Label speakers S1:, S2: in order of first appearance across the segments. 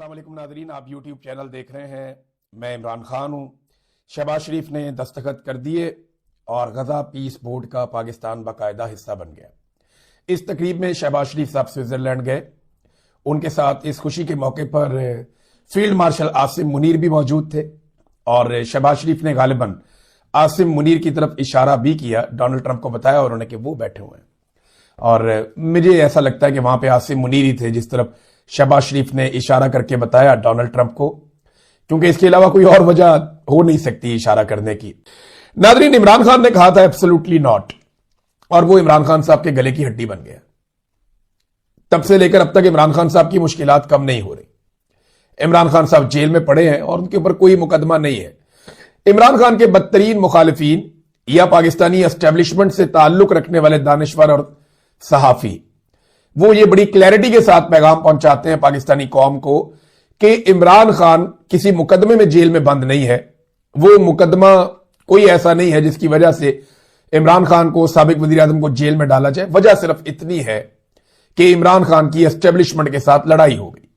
S1: अस्सलाम वालेकुम नाज़रीन, आप यूट्यूब चैनल देख रहे हैं। मैं इमरान खान हूँ। शहबाज शरीफ ने दस्तखत कर दिए और गजा पीस बोर्ड का पाकिस्तान बाकायदा हिस्सा बन गया। इस तकरीब में शहबाज शरीफ साहब स्विट्जरलैंड गए। उनके साथ इस खुशी के मौके पर फील्ड मार्शल आसिम मुनीर भी मौजूद थे और शहबाज शरीफ ने गालिबन आसिम मुनीर की तरफ इशारा भी किया, डोनाल्ड ट्रंप को बताया उन्होंने कि वो बैठे हुए हैं। और मुझे ऐसा लगता है कि वहां पे आसिम मुनीर ही थे जिस तरफ शहबाज शरीफ ने इशारा करके बताया डोनाल्ड ट्रंप को, क्योंकि इसके अलावा कोई और वजह हो नहीं सकती इशारा करने की। नाज़रीन, इमरान खान ने कहा था एब्सोल्युटली नॉट, और वो इमरान खान साहब के गले की हड्डी बन गया। तब से लेकर अब तक इमरान खान साहब की मुश्किलात कम नहीं हो रही। इमरान खान साहब जेल में पड़े हैं और उनके ऊपर कोई मुकदमा नहीं है। इमरान खान के बदतरीन मुखालिफिन या पाकिस्तानी एस्टेब्लिशमेंट से ताल्लुक रखने वाले दानिश्वर और सहाफी, वो ये बड़ी क्लैरिटी के साथ पैगाम पहुंचाते हैं पाकिस्तानी कौम को कि इमरान खान किसी मुकदमे में जेल में बंद नहीं है। वो मुकदमा कोई ऐसा नहीं है जिसकी वजह से इमरान खान को, साबिक वजीर आजम को जेल में डाला जाए। वजह सिर्फ इतनी है कि इमरान खान की एस्टेब्लिशमेंट के साथ लड़ाई हो गई,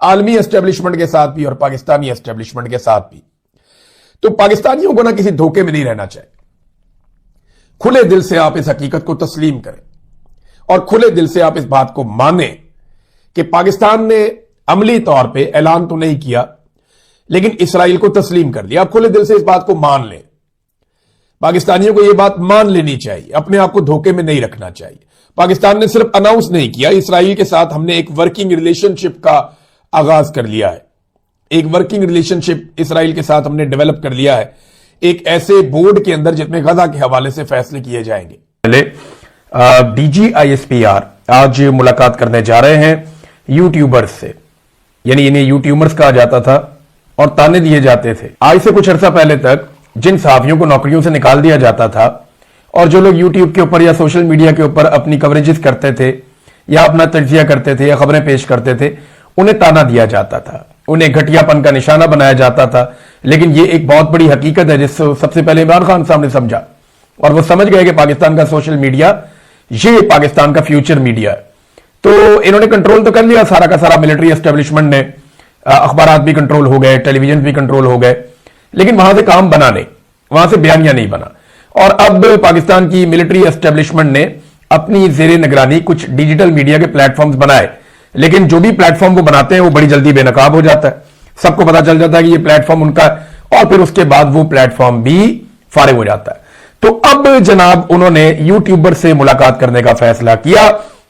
S1: आलमी एस्टेब्लिशमेंट के साथ भी और पाकिस्तानी एस्टेब्लिशमेंट के साथ भी। तो पाकिस्तानियों को ना किसी धोखे में नहीं रहना चाहिए। खुले दिल से आप इस हकीकत को तस्लीम करें और खुले दिल से आप इस बात को माने कि पाकिस्तान ने अमली तौर पे ऐलान तो नहीं किया लेकिन इसराइल को तस्लीम कर दिया। आप खुले दिल से इस बात को मान लें। पाकिस्तानियों को यह बात मान लेनी चाहिए, अपने आप को धोखे में नहीं रखना चाहिए। पाकिस्तान ने सिर्फ अनाउंस नहीं किया, इसराइल के साथ हमने एक वर्किंग रिलेशनशिप का आगाज कर लिया है। एक वर्किंग रिलेशनशिप इसराइल के साथ हमने डेवलप कर लिया है, एक ऐसे बोर्ड के अंदर जिसमें गजा के हवाले से फैसले किए जाएंगे। पहले DGISPR आज मुलाकात करने जा रहे हैं यूट्यूबर्स से, यानी इन्हें यूट्यूबर्स कहा जाता था और ताने दिए जाते थे। आज से कुछ अर्सा पहले तक जिन सहाफियों को नौकरियों से निकाल दिया जाता था और जो लोग यूट्यूब के ऊपर या सोशल मीडिया के ऊपर अपनी कवरेजेस करते थे या अपना तज्जिया करते थे या खबरें पेश करते थे, उन्हें ताना दिया जाता था, उन्हें घटियापन का निशाना बनाया जाता था। लेकिन ये एक बहुत बड़ी हकीकत है जिससे सबसे पहले इमरान खान साहब ने समझा और वो समझ गए कि पाकिस्तान का सोशल मीडिया ये पाकिस्तान का फ्यूचर मीडिया है। तो इन्होंने कंट्रोल तो कर लिया सारा का सारा, मिलिट्री एस्टेब्लिशमेंट ने, अखबारात भी कंट्रोल हो गए, टेलीविजन भी कंट्रोल हो गए, लेकिन वहां से काम बना नहीं, वहां से बयानिया नहीं बना। और अब पाकिस्तान की मिलिट्री एस्टेब्लिशमेंट ने अपनी जेर निगरानी कुछ डिजिटल मीडिया के प्लेटफॉर्म्स बनाए, लेकिन जो भी प्लेटफॉर्म वो बनाते हैं वो बड़ी जल्दी बेनकाब हो जाता है। सबको पता चल जाता है कि ये प्लेटफॉर्म उनका, और फिर उसके बाद वो प्लेटफॉर्म भी फारिग हो जाता है। तो अब जनाब उन्होंने यूट्यूबर से मुलाकात करने का फैसला किया।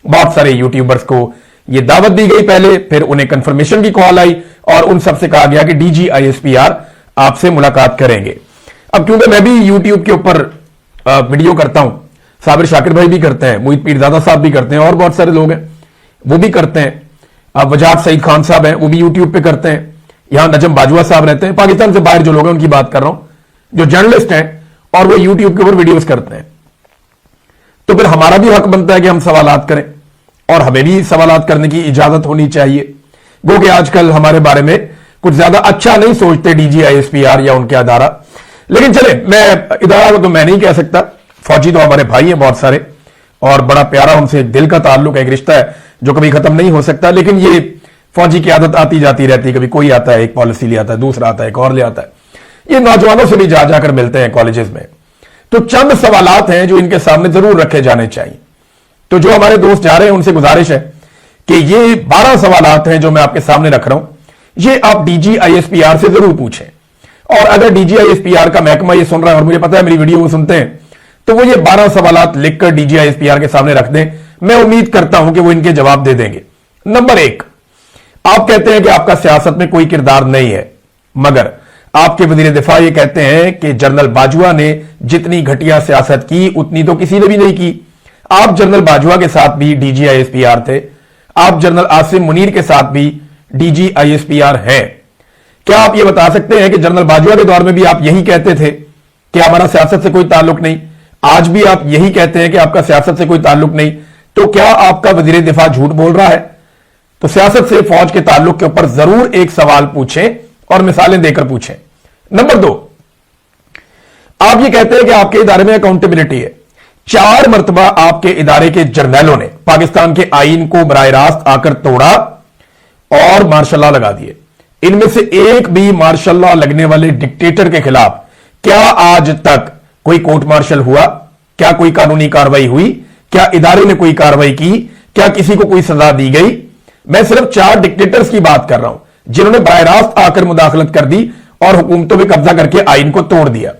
S1: बहुत सारे यूट्यूबर्स को ये दावत दी गई पहले, फिर उन्हें कंफर्मेशन की कॉल आई और उन सबसे कहा गया कि DGISPR आपसे मुलाकात करेंगे। अब क्योंकि मैं भी यूट्यूब के ऊपर वीडियो करता हूं, साबिर शाकिर भाई भी करते हैं, मोहित पीरजादा साहब भी करते हैं और बहुत सारे लोग हैं वो भी करते हैं। अब वजाहत सईद खान साहब हैं वो भी यूट्यूब पे करते हैं। यहां नजम बाजवा साहब रहते हैं, पाकिस्तान से बाहर जो लोग हैं उनकी बात कर रहा हूं, जो जर्नलिस्ट हैं और वो यूट्यूब के ऊपर वीडियोस करते हैं। तो फिर हमारा भी हक बनता है कि हम सवालात करें और हमें भी सवालात करने की इजाजत होनी चाहिए। वो कि आजकल हमारे बारे में कुछ ज्यादा अच्छा नहीं सोचते DGISPR या उनके अदारा। लेकिन चले, मैं इदारा तो मैं नहीं कह सकता, फौजी तो हमारे भाई हैं बहुत सारे और बड़ा प्यारा उनसे दिल का ताल्लुक है, एक रिश्ता है जो कभी खत्म नहीं हो सकता। लेकिन ये फौजी की आदत आती जाती रहती है, कभी कोई आता है एक पॉलिसी ले आता है, दूसरा आता है एक और ले आता है। ये नौजवानों से भी जा जाकर मिलते हैं कॉलेजेस में। तो चंद सवालात हैं जो इनके सामने जरूर रखे जाने चाहिए। तो जो हमारे दोस्त जा रहे हैं उनसे गुजारिश है कि ये 12 सवालात हैं जो मैं आपके सामने रख रहा हूं, ये आप DGISPR से जरूर पूछें। और अगर DGISPR का महकमा ये सुन रहा है और मुझे पता है मेरी वीडियो वो सुनते हैं, तो वो ये 12 सवालात लिखकर DGISPR के सामने रख दें। मैं उम्मीद करता हूं कि वो इनके जवाब दे देंगे। नंबर 1, आप कहते हैं कि आपका सियासत में कोई किरदार नहीं है, मगर आपके वजीर दिफा ये कहते हैं कि जनरल बाजवा ने जितनी घटिया सियासत की उतनी तो किसी ने भी नहीं की। आप जनरल बाजवा के साथ भी DGISPR थे, आप जनरल आसिम मुनीर के साथ भी DGISPR हैं। क्या आप ये बता सकते हैं कि जनरल बाजवा के दौर में भी आप यही कहते थे कि हमारा सियासत से कोई ताल्लुक नहीं, आज भी आप यही कहते हैं कि आपका सियासत से कोई ताल्लुक नहीं, तो क्या आपका वजीर दिफा झूठ बोल रहा है? तो सियासत से फौज के ताल्लुक के ऊपर जरूर एक सवाल पूछें और मिसालें देकर पूछें। नंबर 2, आप ये कहते हैं कि आपके इदारे में अकाउंटेबिलिटी है। 4 मरतबा आपके इदारे के जर्नैलों ने पाकिस्तान के आईन को बराह रास्त आकर तोड़ा और मार्शल लॉ लगा दिए। इनमें से एक भी मार्शल लॉ लगने वाले डिक्टेटर के खिलाफ क्या आज तक कोई कोर्ट मार्शल हुआ? क्या कोई कानूनी कार्रवाई हुई? क्या इदारे ने कोई कार्रवाई की? क्या किसी को कोई सजा दी गई? मैं सिर्फ 4 डिक्टेटर्स की बात कर रहा हूं जिन्होंने बराह रास्त आकर मुदाखलत कर दी और हुकूमतों में कब्जा करके आइन को तोड़ दिया।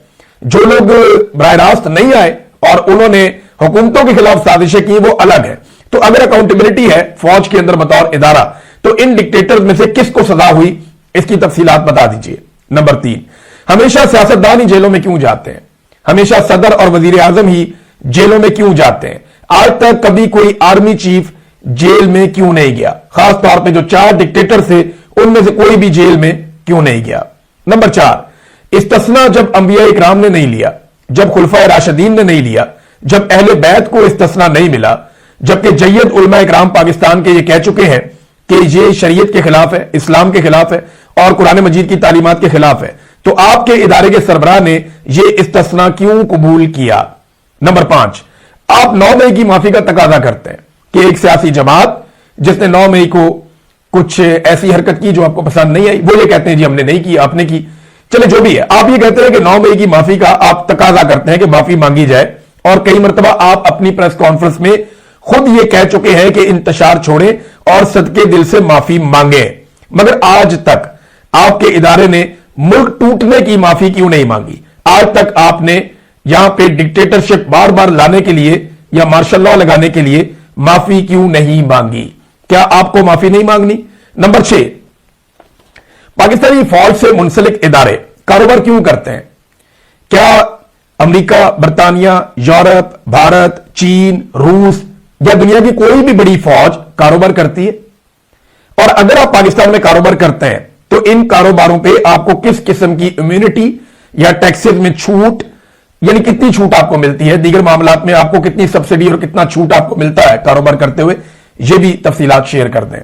S1: जो लोग बराह रास्त नहीं आए और उन्होंने हुकूमतों के खिलाफ साजिशें की, वो अलग है। तो अगर अकाउंटेबिलिटी है फौज के अंदर बतौर इदारा, तो इन डिक्टेटर्स में से किसको सजा हुई, इसकी तफसीलात बता दीजिए। नंबर 3, हमेशा सियासतदान ही जेलों में क्यों जाते हैं? हमेशा सदर और वजीर आजम ही जेलों में क्यों जाते हैं? आज तक कभी कोई आर्मी चीफ जेल में क्यों नहीं गया? खास तौर पे जो 4 डिक्टेटर थे उनमें से कोई भी जेल में क्यों नहीं गया? नंबर 4, इस्तिस्ना जब अंबिया इकराम ने नहीं लिया, जब खुलफाए राशिदीन ने नहीं लिया, जब अहले बैत को इस्तिस्ना नहीं मिला, जबकि जय्यद उलमा इकराम पाकिस्तान के ये कह चुके हैं कि ये शरीयत के खिलाफ है, इस्लाम के खिलाफ है और कुरान मजीद की तालीमात के खिलाफ है, तो आपके इदारे के सरबराह ने ये इस्तिस्ना क्यों कबूल किया? नंबर 5, आप 9 मई की माफी का तकाजा करते हैं कि एक सियासी जमात जिसने 9 मई को कुछ ऐसी हरकत की जो आपको पसंद नहीं आई, वो ये कहते हैं जी हमने नहीं की, आपने की। चले जो भी है, आप ये कहते हैं कि 9 मई की माफी का आप तकाजा करते हैं कि माफी मांगी जाए, और कई मरतबा आप अपनी प्रेस कॉन्फ्रेंस में खुद ये कह चुके हैं कि इंतशार छोड़ें और सदके दिल से माफी मांगे। मगर आज तक आपके इदारे ने मुल्क टूटने की माफी क्यों नहीं मांगी? आज तक आपने यहां पे डिक्टेटरशिप बार बार लाने के लिए या मार्शल लॉ लगाने के लिए माफी क्यों नहीं मांगी? क्या आपको माफी नहीं मांगनी? नंबर 6, पाकिस्तानी फौज से मुंसलिक इदारे कारोबार क्यों करते हैं? क्या अमेरिका, बरतानिया, यूरोप, भारत, चीन, रूस या दुनिया की कोई भी बड़ी फौज कारोबार करती है? और अगर आप पाकिस्तान में कारोबार करते हैं तो इन कारोबारों पे आपको किस किस्म की इम्यूनिटी या टैक्सेस में छूट, यानी कितनी छूट आपको मिलती है, दीगर मामलात में आपको कितनी सब्सिडी और कितना छूट आपको मिलता है कारोबार करते हुए, ये भी तफसीलात शेयर कर दें।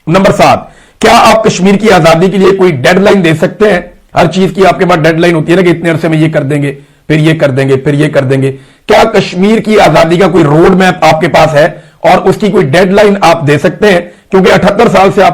S1: नंबर 7, क्या आप कश्मीर की आजादी के लिए कोई डेडलाइन दे सकते हैं? हर चीज की आपके पास डेडलाइन होती है ना कि इतने अरसे में ये कर देंगे, फिर ये कर देंगे, फिर ये कर देंगे। क्या कश्मीर की आजादी का कोई रोड मैप आपके पास है और उसकी कोई डेडलाइन आप दे सकते हैं? क्योंकि 78 साल से आप